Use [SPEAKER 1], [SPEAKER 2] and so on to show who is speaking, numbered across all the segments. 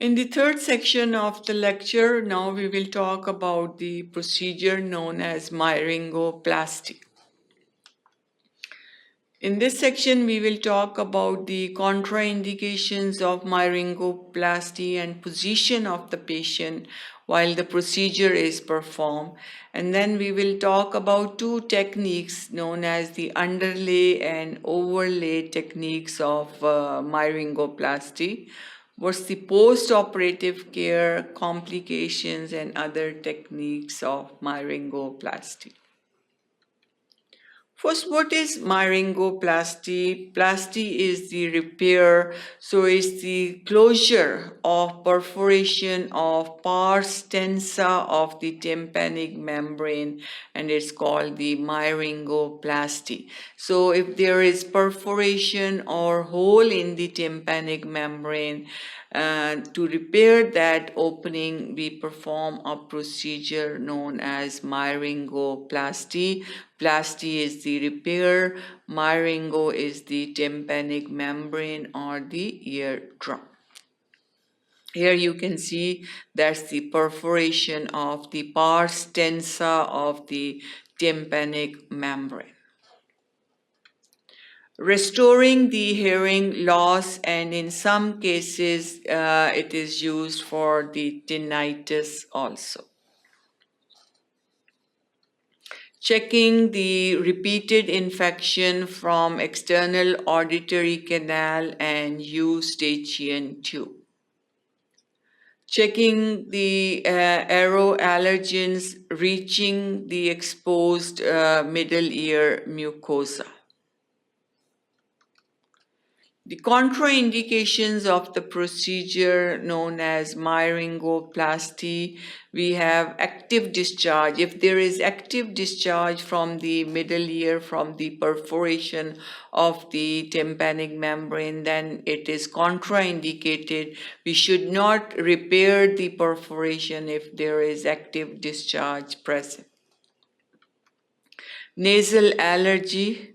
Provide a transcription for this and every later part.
[SPEAKER 1] In the third section of the lecture, now we will talk about the procedure known as Myringoplasty. In this section, we will talk about the contraindications of Myringoplasty and position of the patient while the procedure is performed. And then we will talk about two techniques known as the underlay and overlay techniques of Myringoplasty. What's the post-operative care, complications, and other techniques of Myringoplasty? First, what is myringoplasty? Plasty is the repair, so it's the closure of perforation of pars tensa of the tympanic membrane, and it's called the myringoplasty. So if there is perforation or hole in the tympanic membrane, to repair that opening, we perform a procedure known as myringoplasty. Plasty is the repair, myringo is the tympanic membrane or the eardrum. Here you can see that's the perforation of the pars tensa of the tympanic membrane. Restoring the hearing loss, and in some cases it is used for the tinnitus also. Checking the repeated infection from external auditory canal and eustachian tube. Checking the aero-allergens reaching the exposed middle ear mucosa. The contraindications of the procedure known as myringoplasty, we have active discharge. If there is active discharge from the middle ear, from the perforation of the tympanic membrane, then it is contraindicated. We should not repair the perforation if there is active discharge present. Nasal allergy,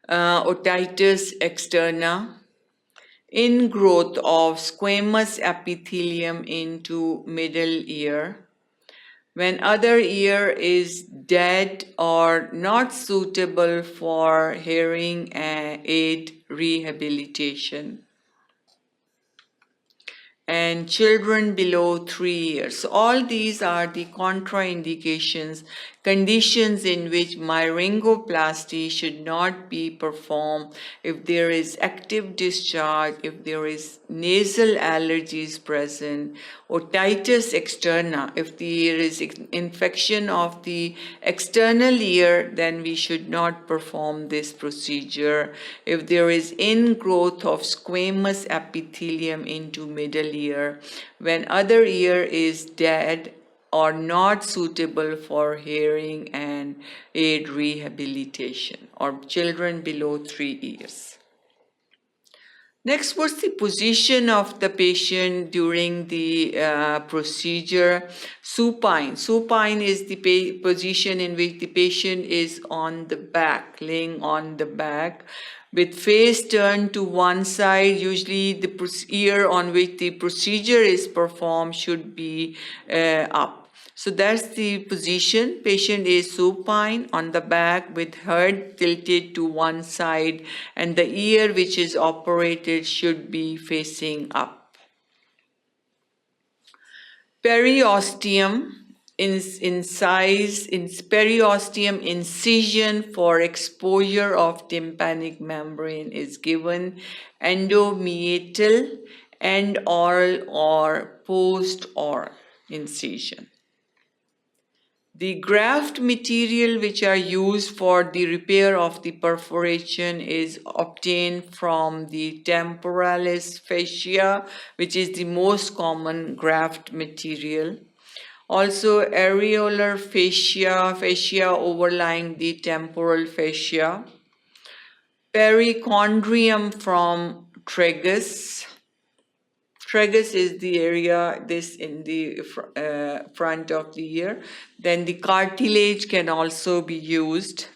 [SPEAKER 1] otitis externa, ingrowth of squamous epithelium into middle ear, when other ear is dead or not suitable for hearing aid rehabilitation, and children below 3 years. So all these are the contraindications, conditions in which myringoplasty should not be performed if there is active discharge, if there is nasal allergies present, otitis externa, if there is infection of the external ear, then we should not perform this procedure. If there is ingrowth of squamous epithelium into middle ear, when other ear is dead or not suitable for hearing and aid rehabilitation, or children below 3 years. Next, what's the position of the patient during the procedure? Supine. Supine is the position in which the patient is on the back, laying on the back, with face turned to one side. Usually the ear on which the procedure is performed should be up. So that's the position. Patient is supine on the back with head tilted to one side, and the ear which is operated should be facing up. Periosteum periosteum incision for exposure of tympanic membrane is given endomeatal, end oral, or post-oral incision. The graft material which are used for the repair of the perforation is obtained from the temporalis fascia, which is the most common graft material. Also areolar fascia, fascia overlying the temporal fascia. Perichondrium from tragus. Tragus is the area this in the front of the ear. Then the cartilage can also be used.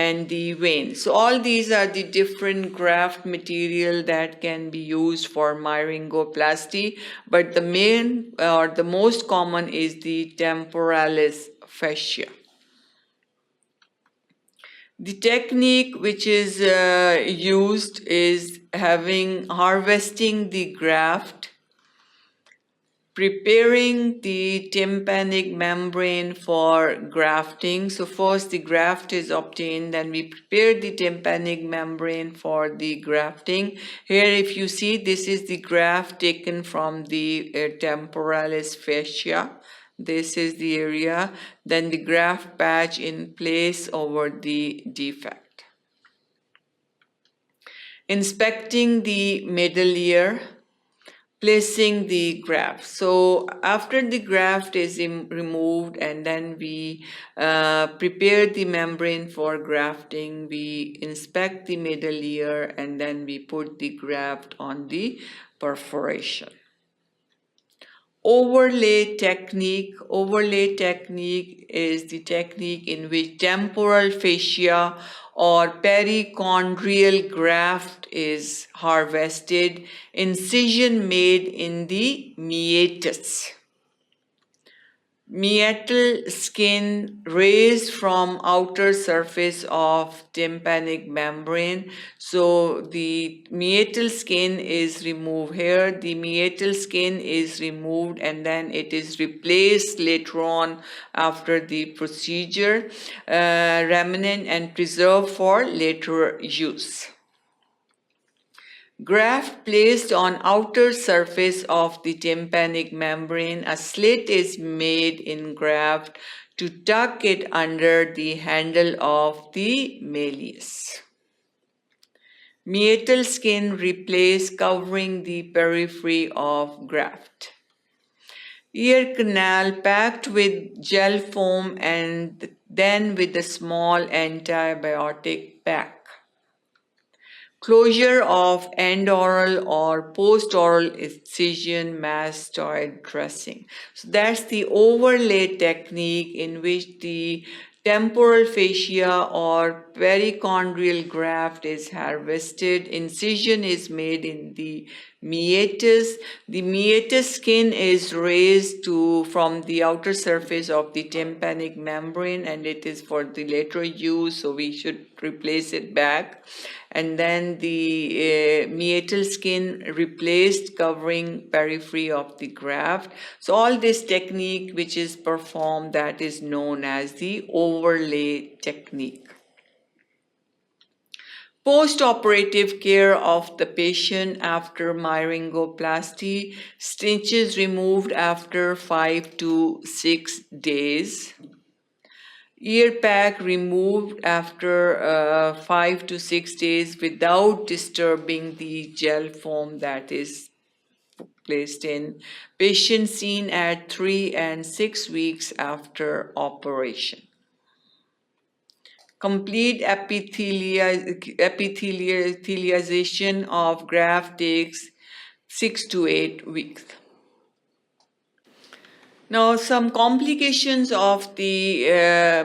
[SPEAKER 1] and the vein. So all these are the different graft material that can be used for myringoplasty, but the main or the most common is the temporalis fascia. The technique which is used is harvesting the graft, preparing the tympanic membrane for grafting. So first the graft is obtained, then we prepare the tympanic membrane for the grafting. Here if you see, this is the graft taken from the temporalis fascia. This is the area, then the graft patch in place over the defect. Inspecting the middle ear, placing the graft. So after the graft is removed and then we prepare the membrane for grafting, we inspect the middle ear and then we put the graft on the perforation. Overlay technique. Overlay technique is the technique in which temporal fascia or perichondrial graft is harvested, incision made in the meatus. Meatal skin raised from outer surface of tympanic membrane. So the meatal skin is removed here. The meatal skin is removed and then it is replaced later on after the procedure, remnant and preserved for later use. Graft placed on outer surface of the tympanic membrane. A slit is made in graft to tuck it under the handle of the malleus. Meatal skin replaced covering the periphery of graft. Ear canal packed with gel foam and then with a small antibiotic pack. Closure of endoral or post-oral incision mastoid dressing. So that's the overlay technique in which the temporal fascia or perichondrial graft is harvested. Incision is made in the meatus. The meatus skin is raised from the outer surface of the tympanic membrane and it is for the later use, so we should replace it back. And then the meatal skin replaced covering periphery of the graft. So all this technique which is performed, that is known as the overlay technique. Post-operative care of the patient after myringoplasty, stitches removed after 5 to 6 days. Ear pack removed after 5 to 6 days without disturbing the gel foam that is placed in. Patient seen at 3 and 6 weeks after operation. Complete epithelialization of graft takes 6 to 8 weeks. Now, some complications of the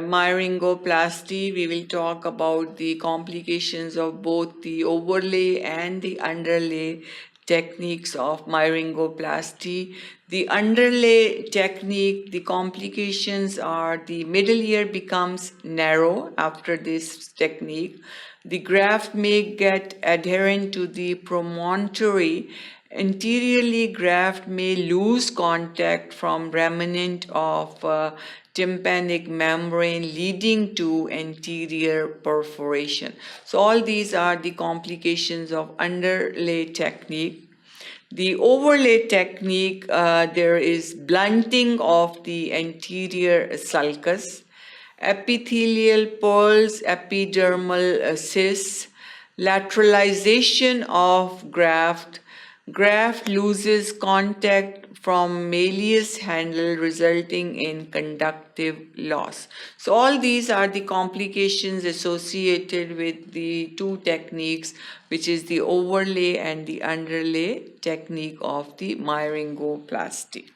[SPEAKER 1] myringoplasty. We will talk about the complications of both the overlay and the underlay techniques of myringoplasty. The underlay technique, the complications are the middle ear becomes narrow after this technique. The graft may get adherent to the promontory. Anteriorly, graft may lose contact from remnant of tympanic membrane leading to anterior perforation. So all these are the complications of underlay technique. The overlay technique, there is blunting of the anterior sulcus, epithelial pearls, epidermal cysts, lateralization of graft. Graft loses contact from malleus handle resulting in conductive loss. So all these are the complications associated with the two techniques, which is the overlay and the underlay technique of the myringoplasty.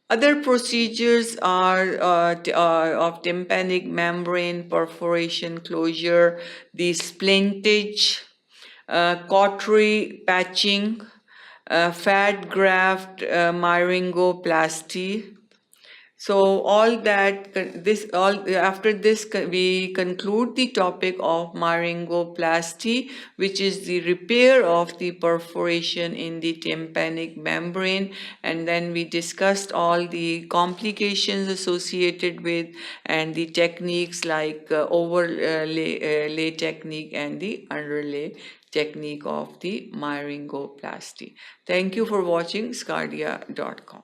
[SPEAKER 1] Other procedures are of tympanic membrane perforation closure, the splintage, cautery patching, fat graft myringoplasty. So all that this all after this we conclude the topic of myringoplasty, which is the repair of the perforation in the tympanic membrane, and then we discussed all the complications associated with and the techniques like overlay technique and the underlay technique of the myringoplasty. Thank you for watching sqadia.com.